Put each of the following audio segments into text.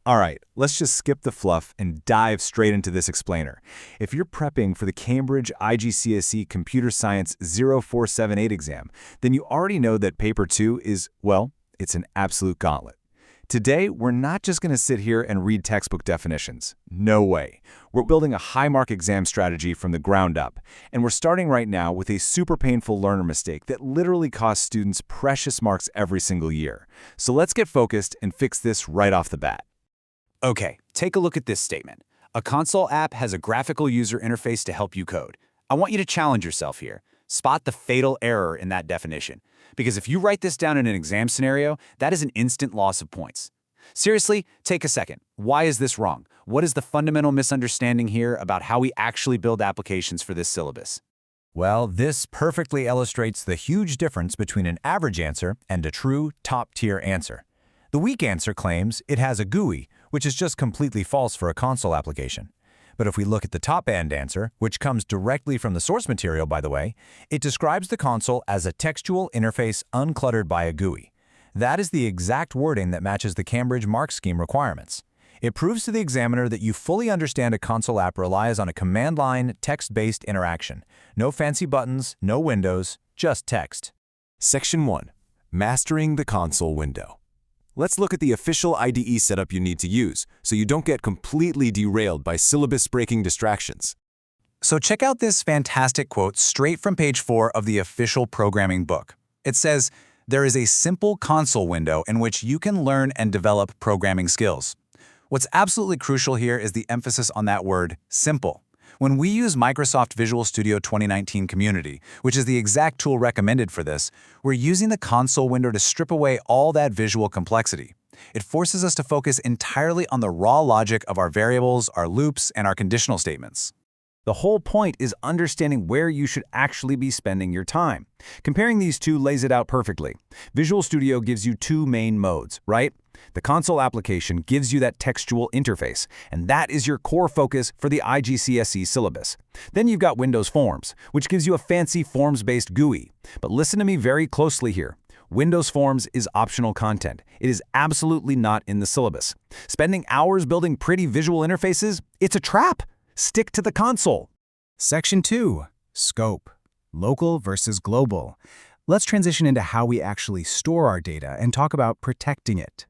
All right, let's just skip the fluff and dive straight into this explainer. If you're prepping for the Cambridge IGCSE Computer Science 0478 exam, then you already know that paper 2 is, well, it's an absolute gauntlet. Today, we're not just going to sit here and read textbook definitions. No way. We're building a high-mark exam strategy from the ground up, and we're starting right now with a super painful learner mistake that literally costs students precious marks every single year. So let's get focused and fix this right off the bat. Okay, take a look at this statement. A console app has a graphical user interface to help you code. I want you to challenge yourself here. Spot the fatal error in that definition. Because if you write this down in an exam scenario, that is an instant loss of points. Seriously, take a second. Why is this wrong? What is the fundamental misunderstanding here about how we actually build applications for this syllabus? Well, this perfectly illustrates the huge difference between an average answer and a true top-tier answer. The weak answer claims it has a GUI, which is just completely false for a console application. But if we look at the top-end answer, which comes directly from the source material, by the way, it describes the console as a textual interface uncluttered by a GUI. That is the exact wording that matches the Cambridge mark scheme requirements. It proves to the examiner that you fully understand a console app relies on a command-line, text-based interaction. No fancy buttons, no windows, just text. Section 1. Mastering the console window. Let's look at the official IDE setup you need to use, so you don't get completely derailed by syllabus-breaking distractions. So check out this fantastic quote straight from page 4 of the official programming book. It says, "There is a simple console window in which you can learn and develop programming skills." What's absolutely crucial here is the emphasis on that word, simple. When we use Microsoft Visual Studio 2019 Community, which is the exact tool recommended for this, we're using the console window to strip away all that visual complexity. It forces us to focus entirely on the raw logic of our variables, our loops, and our conditional statements. The whole point is understanding where you should actually be spending your time. Comparing these two lays it out perfectly. Visual Studio gives you two main modes, right? The console application gives you that textual interface, and that is your core focus for the IGCSE syllabus. Then you've got Windows Forms, which gives you a fancy forms-based GUI. But listen to me very closely here. Windows Forms is optional content. It is absolutely not in the syllabus. Spending hours building pretty visual interfaces? It's a trap. Stick to the console. Section 2. Scope. Local versus global. Let's transition into how we actually store our data and talk about protecting it.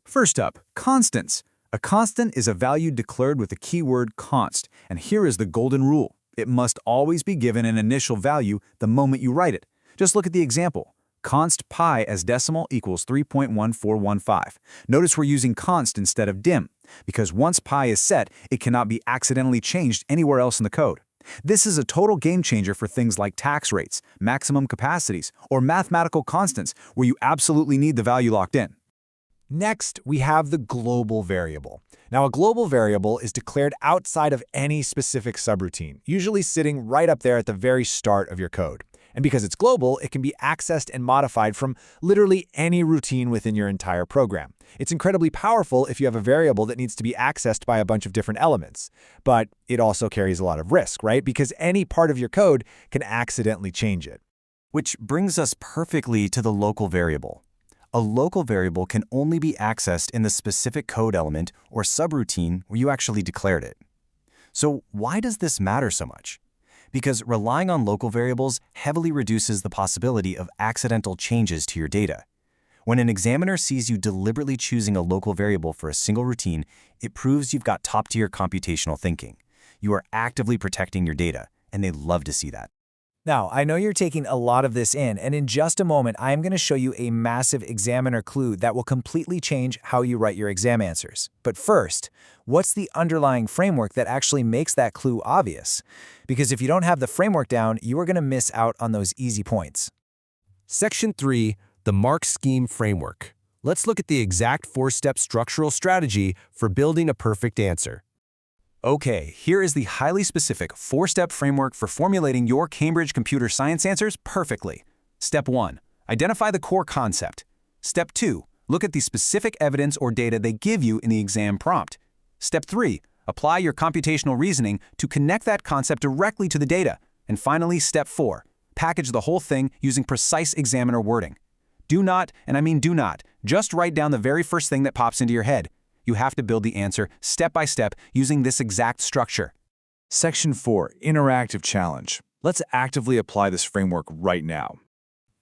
First up, constants. A constant is a value declared with the keyword const, and here is the golden rule. It must always be given an initial value the moment you write it. Just look at the example. Const pi as decimal equals 3.1415. Notice we're using const instead of dim, because once pi is set, it cannot be accidentally changed anywhere else in the code. This is a total game changer for things like tax rates, maximum capacities, or mathematical constants where you absolutely need the value locked in. Next, we have the global variable. Now, a global variable is declared outside of any specific subroutine, usually sitting right up there at the very start of your code. And because it's global, it can be accessed and modified from literally any routine within your entire program. It's incredibly powerful if you have a variable that needs to be accessed by a bunch of different elements. But it also carries a lot of risk, right? Because any part of your code can accidentally change it. Which brings us perfectly to the local variable. A local variable can only be accessed in the specific code element or subroutine where you actually declared it. So why does this matter so much? Because relying on local variables heavily reduces the possibility of accidental changes to your data. When an examiner sees you deliberately choosing a local variable for a single routine, it proves you've got top-tier computational thinking. You are actively protecting your data, and they love to see that. Now, I know you're taking a lot of this in, and in just a moment, I am going to show you a massive examiner clue that will completely change how you write your exam answers. But first, what's the underlying framework that actually makes that clue obvious? Because if you don't have the framework down, you are going to miss out on those easy points. Section 3, the Mark Scheme Framework. Let's look at the exact 4-step structural strategy for building a perfect answer. Okay, here is the highly specific 4-step framework for formulating your Cambridge Computer Science answers perfectly. Step 1. Identify the core concept. Step 2. Look at the specific evidence or data they give you in the exam prompt. Step 3. Apply your computational reasoning to connect that concept directly to the data. And finally, Step 4. Package the whole thing using precise examiner wording. Do not, and I mean do not, just write down the very first thing that pops into your head. You have to build the answer step by step using this exact structure. Section 4, Interactive Challenge. Let's actively apply this framework right now.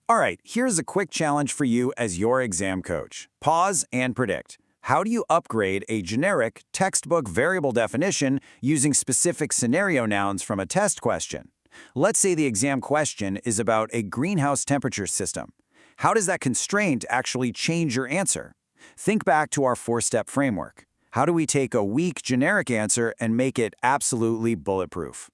All right, here's a quick challenge for you as your exam coach. Pause and predict. How do you upgrade a generic textbook variable definition using specific scenario nouns from a test question? Let's say the exam question is about a greenhouse temperature system. How does that constraint actually change your answer? Think back to our 4-step framework. How do we take a weak generic answer and make it absolutely bulletproof?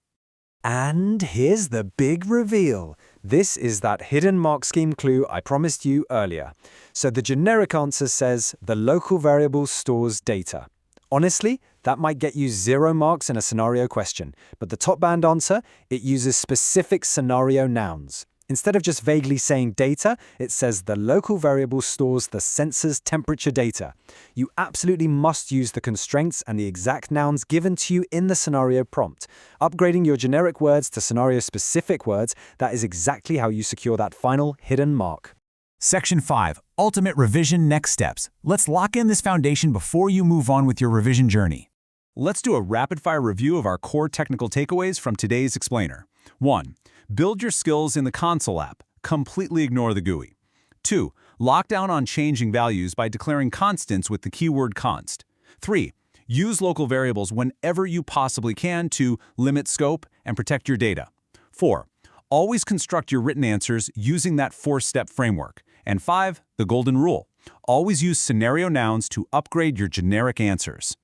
And here's the big reveal. This is that hidden mark scheme clue I promised you earlier. So the generic answer says the local variable stores data. Honestly, that might get you 0 marks in a scenario question, but the top band answer, it uses specific scenario nouns. Instead of just vaguely saying data, it says the local variable stores the sensor's temperature data. You absolutely must use the constraints and the exact nouns given to you in the scenario prompt. Upgrading your generic words to scenario-specific words, that is exactly how you secure that final hidden mark. Section 5, Ultimate Revision Next Steps. Let's lock in this foundation before you move on with your revision journey. Let's do a rapid-fire review of our core technical takeaways from today's explainer. 1. Build your skills in the console app. Completely ignore the GUI. 2. Lock down on changing values by declaring constants with the keyword const. 3. Use local variables whenever you possibly can to limit scope and protect your data. 4. Always construct your written answers using that 4-step framework. And 5. The golden rule. Always use scenario nouns to upgrade your generic answers.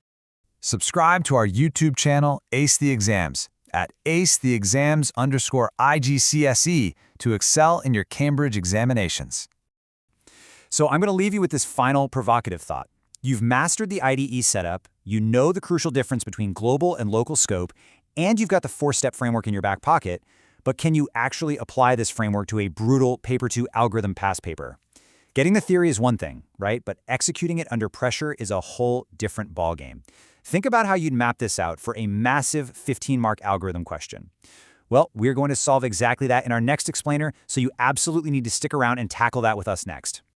Subscribe to our YouTube channel, Ace the Exams, at acetheexams_IGCSE to excel in your Cambridge examinations. So I'm going to leave you with this final provocative thought. You've mastered the IDE setup, you know the crucial difference between global and local scope, and you've got the 4-step framework in your back pocket, but can you actually apply this framework to a brutal paper-2 algorithm pass paper? Getting the theory is one thing, right? But executing it under pressure is a whole different ballgame. Think about how you'd map this out for a massive 15-mark algorithm question. Well, we're going to solve exactly that in our next explainer, so you absolutely need to stick around and tackle that with us next.